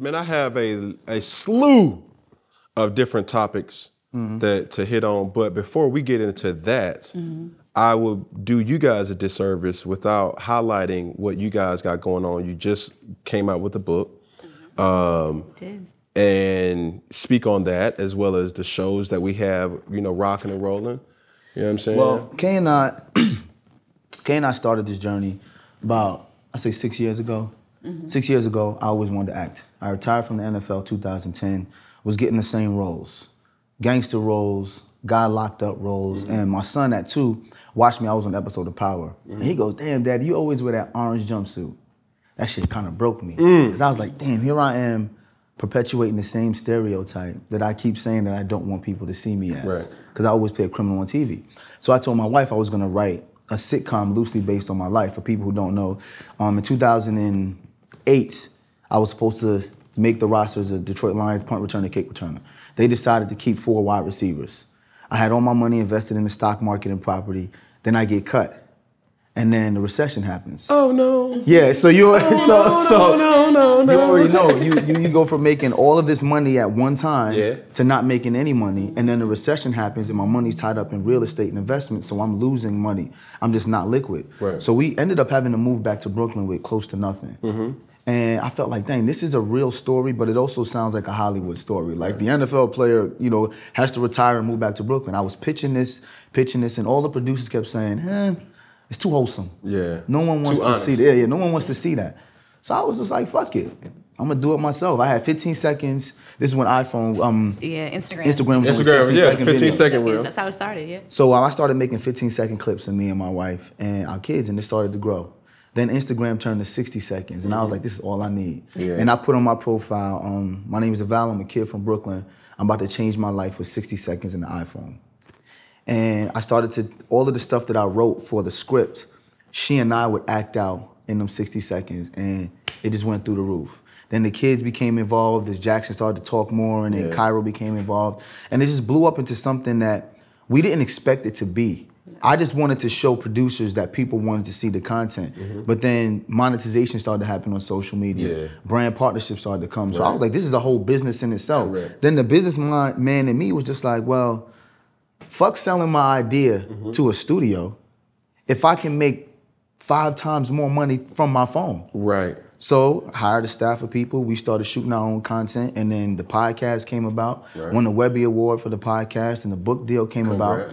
Man, I have a slew of different topics that to hit on, but before we get into that, I would do you guys a disservice without highlighting what you guys got going on. You just came out with a book. And speak on that as well as the shows that we have, rocking and rolling. You know what I'm saying? Well, Kay and I started this journey about, I say 6 years ago. 6 years ago, I always wanted to act. I retired from the NFL 2010, was getting the same roles. Gangster roles, guy locked up roles, and my son at 2 watched me. I was on an episode of Power. And he goes, damn, Daddy, you always wear that orange jumpsuit. That shit kind of broke me. Because I was like, damn, here I am perpetuating the same stereotype that I keep saying that I don't want people to see me as. Because I always play a criminal on TV. So I told my wife I was going to write a sitcom loosely based on my life. For people who don't know, in 2008, I was supposed to make the roster as a Detroit Lions punt returner, kick returner. They decided to keep 4 wide receivers. I had all my money invested in the stock market and property. Then I get cut. And then the recession happens. Oh no! Yeah, so you no. You already know. You go from making all of this money at one time to not making any money, and then the recession happens, and my money's tied up in real estate and investments, so I'm losing money. I'm just not liquid. Right. So we ended up having to move back to Brooklyn with close to nothing. And I felt like, dang, this is a real story, but it also sounds like a Hollywood story. Like the NFL player, has to retire and move back to Brooklyn. I was pitching this, and all the producers kept saying, it's too wholesome. Yeah. No one wants to see that. Yeah, no one wants to see that. So I was just like, fuck it. I'm gonna do it myself. I had 15 seconds. This is when iPhone, Instagram was only 15-second reel. That's how it started, yeah. So I started making 15-second clips of me and my wife and our kids, and it started to grow. Then Instagram turned to 60 seconds, and I was like, this is all I need. Yeah. And I put on my profile, my name is Devale, I'm a kid from Brooklyn. I'm about to change my life with 60 seconds in the iPhone. And I started to, all of the stuff that I wrote for the script, she and I would act out in them 60 seconds, and it just went through the roof. Then the kids became involved as Jackson started to talk more, and then Cairo became involved. And it just blew up into something that we didn't expect it to be. I just wanted to show producers that people wanted to see the content. But then monetization started to happen on social media. Brand partnerships started to come. So I was like, this is a whole business in itself. Then the businessman in me was just like, well, fuck selling my idea to a studio if I can make 5 times more money from my phone. Right. So hired a staff of people. We started shooting our own content, and then the podcast came about. Won the Webby Award for the podcast, and the book deal came about.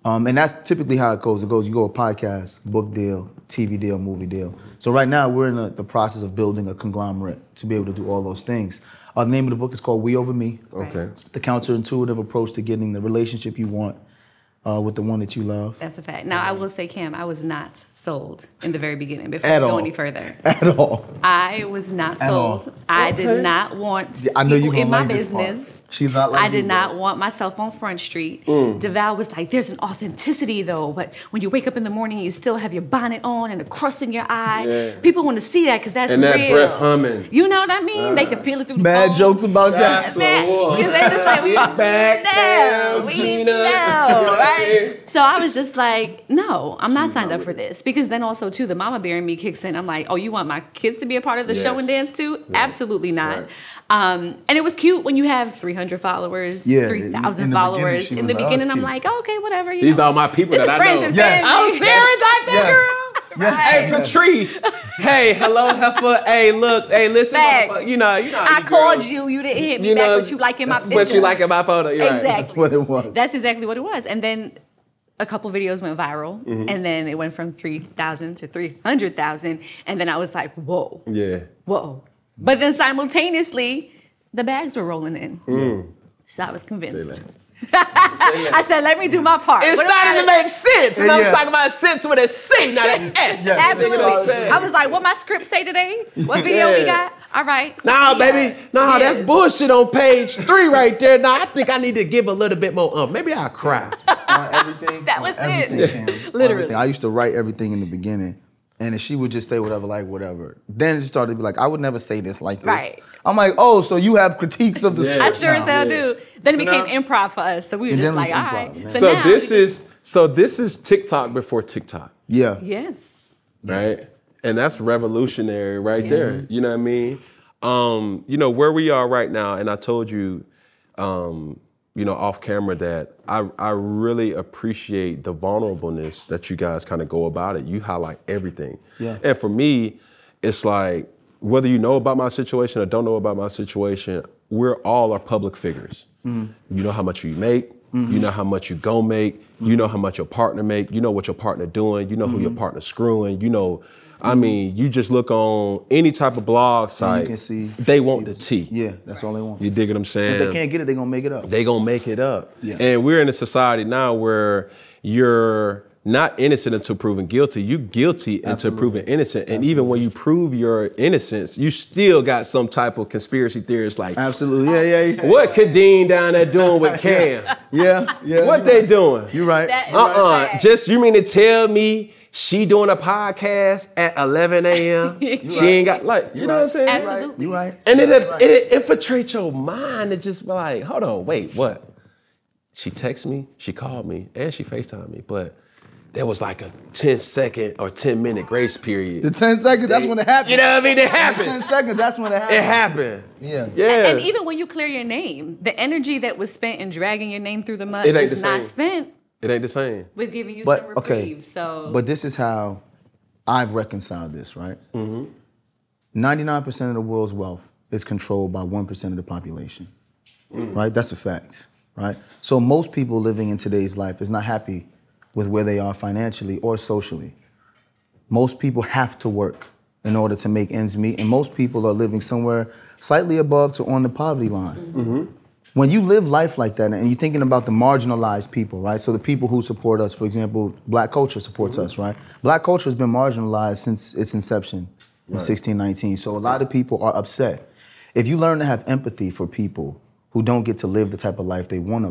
And that's typically how it goes. You go a podcast, book deal, TV deal, movie deal. So right now we're in the process of building a conglomerate to be able to do all those things. The name of the book is called We Over Me. Okay. The counterintuitive approach to getting the relationship you want with the one that you love. That's a fact. Now, I will say, Cam, I was not sold in the very beginning before we go any further. At all. I was not sold. I did not want people in my business. She's not like I did not want myself on Front Street. Devale was like, there's an authenticity though, but when you wake up in the morning, you still have your bonnet on and a crust in your eye. People want to see that because that's real. And that breath humming. You know what I mean? They can feel it through the mad phone. jokes about that. Because they just like, we back down, we down, right? So I was just like, no, I'm not signed up for this. Because then also too, the mama bear in me kicks in. I'm like, oh, you want my kids to be a part of the show and dance too? Absolutely not. And it was cute when you have 300 followers, 3,000 followers. In the beginning, I'm like, oh, okay, whatever. These are my people that I know. Oh, Sarah's like that girl. Hey, Patrice. Hey, hello, heifer. Hey, look. Hey, listen. You know. I called you. You didn't hit me back, but you like in my picture. But you like in my photo. You're exactly. Right. That's what it was. That's exactly what it was. And then a couple videos went viral, and then it went from 3,000 to 300,000, and then I was like, whoa. Yeah. Whoa. But then simultaneously, the bags were rolling in. So I was convinced. I said, let me do my part. It's starting to make sense. And I'm talking about sense with a C, not an S. Absolutely. I was like, what my script say today? What video we got? All right. Nah, baby. Nah, that's bullshit on page 3 right there. Nah, I think I need to give a little bit more maybe I'll cry. Everything. That was it. Literally. Everything. I used to write everything in the beginning. And she would just say whatever, like whatever. Then it started to be like, I would never say this like this. Right. I'm like, oh, so you have critiques of the script. I'm sure as hell do. Then it became improv for us. So we were just like, all right. So this is TikTok before TikTok. Yeah. Yes. Right? And that's revolutionary right there. You know what I mean? Where we are right now, and I told you, off camera that I really appreciate the vulnerableness that you guys kind of go about it. You highlight everything. Yeah. And for me, it's like, whether you know about my situation or don't know about my situation, we're all our public figures. You know how much you make, you know how much you gon' make, you know how much your partner make, you know what your partner doing, you know who your partner screwing, you just look on any type of blog site, you can see they want the tea. Yeah, that's all they want. You dig what I'm saying? If they can't get it, they're gonna make it up. They gonna make it up. Yeah. And we're in a society now where you're not innocent until proven guilty. You guilty until proven innocent. And even when you prove your innocence, you still got some type of conspiracy theorists like, Absolutely, yeah. what Khadeen down there doing with Cam? Yeah. What they doing? You're right. Just, you mean to tell me she doing a podcast at 11 a.m.? She ain't got, you know what I'm saying? Absolutely. You're right. And it infiltrates your mind to just be like, hold on, wait, what? She texted me, she called me, and she FaceTimed me, but there was like a 10-second or 10-minute grace period. The 10 seconds, that's when it happened. You know what I mean? It happened. The 10 seconds, that's when it happened. It happened. Yeah. And even when you clear your name, the energy that was spent in dragging your name through the mud It ain't is the not same. spent It ain't the same. with giving you But, some reprieve. So, But this is how I've reconciled this, right? 99% of the world's wealth is controlled by 1% of the population, right? That's a fact, right? So most people living in today's life is not happy with where they are financially or socially. Most people have to work in order to make ends meet, and most people are living somewhere slightly above to on the poverty line. When you live life like that, and you're thinking about the marginalized people, right? So the people who support us, for example, Black culture supports us, right? Black culture has been marginalized since its inception in 1619. So a lot of people are upset. If you learn to have empathy for people who don't get to live the type of life they want to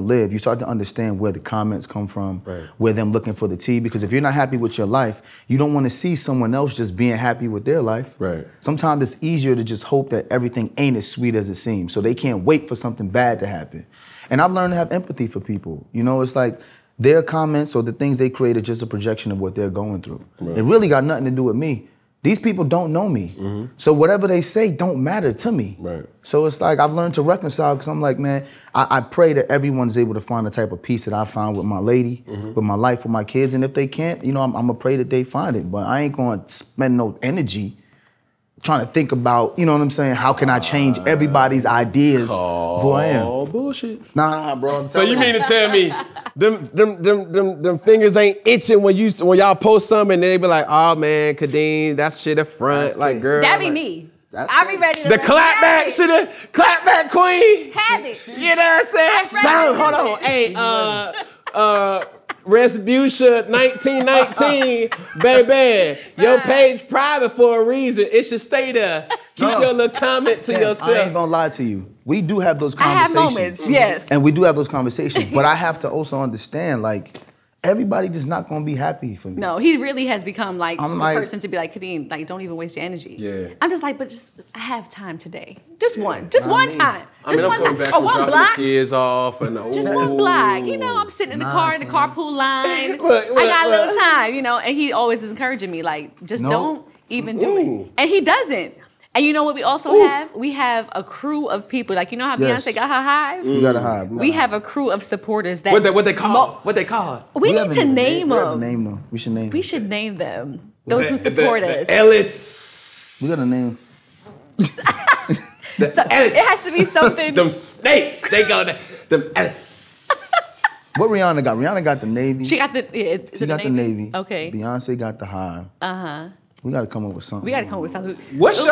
live, you start to understand where the comments come from, where them looking for the tea. Because if you're not happy with your life, you don't want to see someone else just being happy with their life. Right. Sometimes it's easier to just hope that everything ain't as sweet as it seems, so they can't wait for something bad to happen. And I've learned to have empathy for people. It's like their comments or the things they create are just a projection of what they're going through. It really got nothing to do with me. These people don't know me. So whatever they say don't matter to me. Right. So it's like I've learned to reconcile because I'm like, man, I pray that everyone's able to find the type of peace that I found with my lady, with my life, with my kids. And if they can't, I'm going to pray that they find it. But I ain't going to spend no energy trying to think about, how can I change everybody's ideas of who I am. Oh, bullshit. Nah, bro, I'm So telling you mean to tell me them fingers ain't itching when y'all post something and they be like, oh man, Khadeen, that shit up front. That's like, it. girl. that be like, me. That's I be it. ready to The clapback shit, clapback queen. have it. You know what I'm saying? I'm ready. Sound, hold on. Hey, Resbutia 1919, baby. Your page private for a reason. It should stay there. Keep your little comment to Sam, yourself. I ain't gonna lie to you. We do have those I have conversations. moments, yes. And we do have those conversations. But I have to also understand, everybody just not gonna be happy for me. No, he really has become the like- person to be like, Khadeen, don't even waste your energy. Yeah. I'm just like, but I have time today. Just one. Just one time. I mean, Just I'm one coming time. back Or from one dropping block. the kids off and Just one block. I'm sitting in the car in the carpool line. Look, I got a look. little time, and he always is encouraging me, just No. don't even do Ooh. it. And he doesn't. And you know what we also have? We have a crew of people. How Yes. Beyonce got her hive? You gotta hide. We have a crew of supporters that What they call? What they call? we need haven't to even name We gotta them. name them. We should name We them. should name them. Those who support us. Ellis. We gotta name It has to be something. Them snakes. They go to them Ellis. What Rihanna got? Rihanna got the Navy. She got the. She got the Navy. Okay. Beyonce got the Hive. We gotta come up with something. We gotta come up with something. What's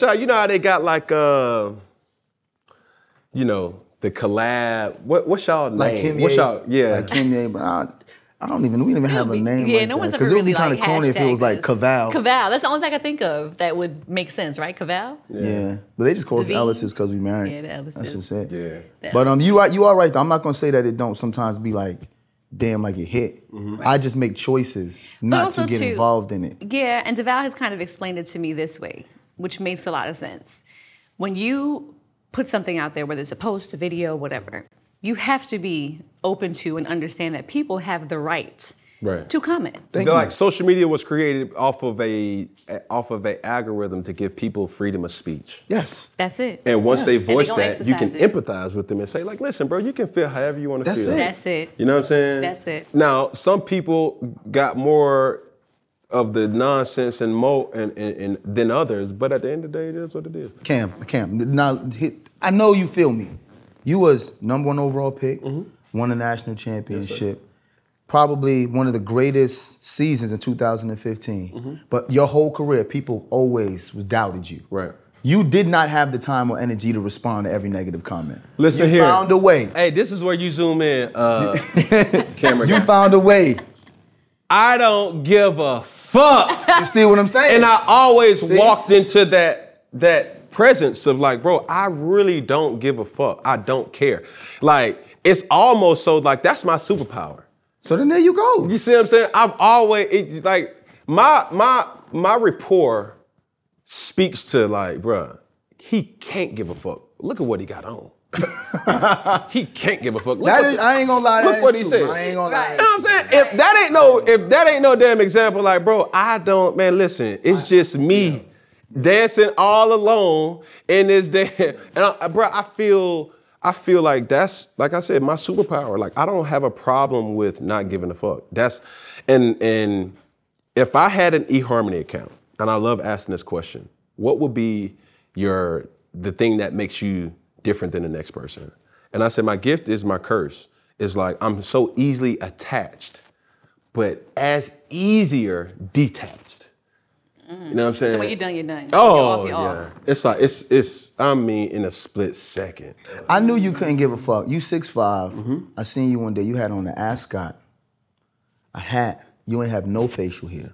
y'all? You know how they got the collab. What's y'all name? Like Kimye. What's y'all? Yeah. Like Kimye, but we don't even have a name Yeah, like no that. one's ever Because it would be really kind of corny if it was like Caval. Caval. That's the only thing I can think of that would make sense, right? Caval. Yeah. But they just call us The V. Ellis's because we married. Yeah, the Ellises. That's just it. Yeah. But you are right though. I'm not gonna say that it don't sometimes be like, damn, like it hit. I just make choices not to also, get too, involved in it. Yeah, and Devale has kind of explained it to me this way, which makes a lot of sense. When you put something out there, whether it's a post, a video, whatever, you have to be open to and understand that people have the right to comment. Like social media was created off of a algorithm to give people freedom of speech. Yes. That's it. And once they voice and they that, you can empathize with them and say, like, listen, bro, you can feel however you want to feel. That's it. You know what I'm saying? That's it. Now, some people got more of the nonsense and than others, but at the end of the day, it is what it is. Cam, now, I know you feel me. You was #1 overall pick, won a national championship, probably one of the greatest seasons in 2015. But your whole career, people always doubted you. Right. You did not have the time or energy to respond to every negative comment. Listen you here. You found a way. Hey, this is where you zoom in, camera guy. You found a way. I don't give a fuck. You see what I'm saying? And I always walked into that presence of like, bro, I really don't give a fuck. I don't care. Like, it's almost so like, that's my superpower. So then there you go. You see what I'm saying? I've always, like, my rapport speaks to like, bro, he can't give a fuck. Look at what he got on. He can't give a fuck. I ain't gonna lie. Look what he said. I ain't gonna lie. You know what I'm saying? If that ain't no damn example, like, bro, listen, it's just me dancing all alone in this damn. And bro, I feel like that's, like I said, my superpower. Like, I don't have a problem with not giving a fuck. And if I had an eHarmony account, and I love asking this question, what would be the thing that makes you different than the next person? And I said, my gift is my curse. It's like, I'm so easily attached, but as easier detached. You know what I'm saying? So when you're done, you're done. Oh, you're off. It's like, it's in a split second. I knew you couldn't give a fuck. You 6'5". I seen you one day, you had on an ascot, a hat. You ain't have no facial hair.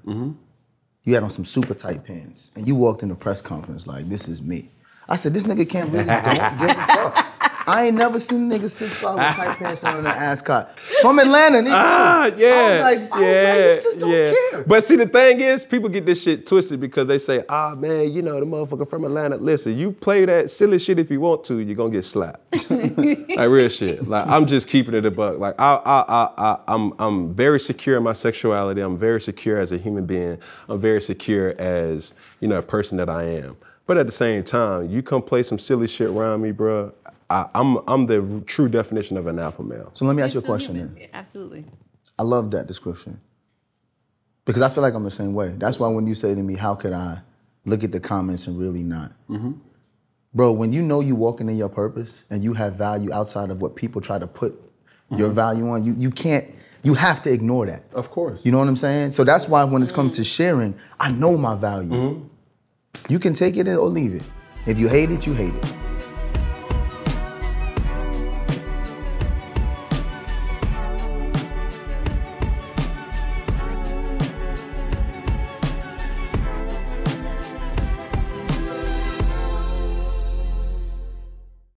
You had on some super tight pants. And you walked in the press conference like, this is me. I said, this nigga can't really don't give a fuck. I ain't never seen a nigga 6'5" with tight pants on an ascot. From Atlanta, me too. I was like, you just don't care. But see, the thing is, people get this shit twisted because they say, man, you know, the motherfucker from Atlanta. Listen, you play that silly shit if you want to, you're gonna get slapped. Like, real shit. Like, I'm just keeping it a buck. Like, I'm very secure in my sexuality. I'm very secure as a human being. I'm very secure as, you know, a person that I am. But at the same time, you come play some silly shit around me, bro. I'm the true definition of an alpha male. So let me ask you a question then. Absolutely. I love that description. Because I feel like I'm the same way. That's why when you say to me, how could I look at the comments and really not? Bro, when you know you walking in your purpose and you have value outside of what people try to put your value on, you have to ignore that. Of course. You know what I'm saying? So that's why when it comes to sharing, I know my value. You can take it or leave it. If you hate it, you hate it.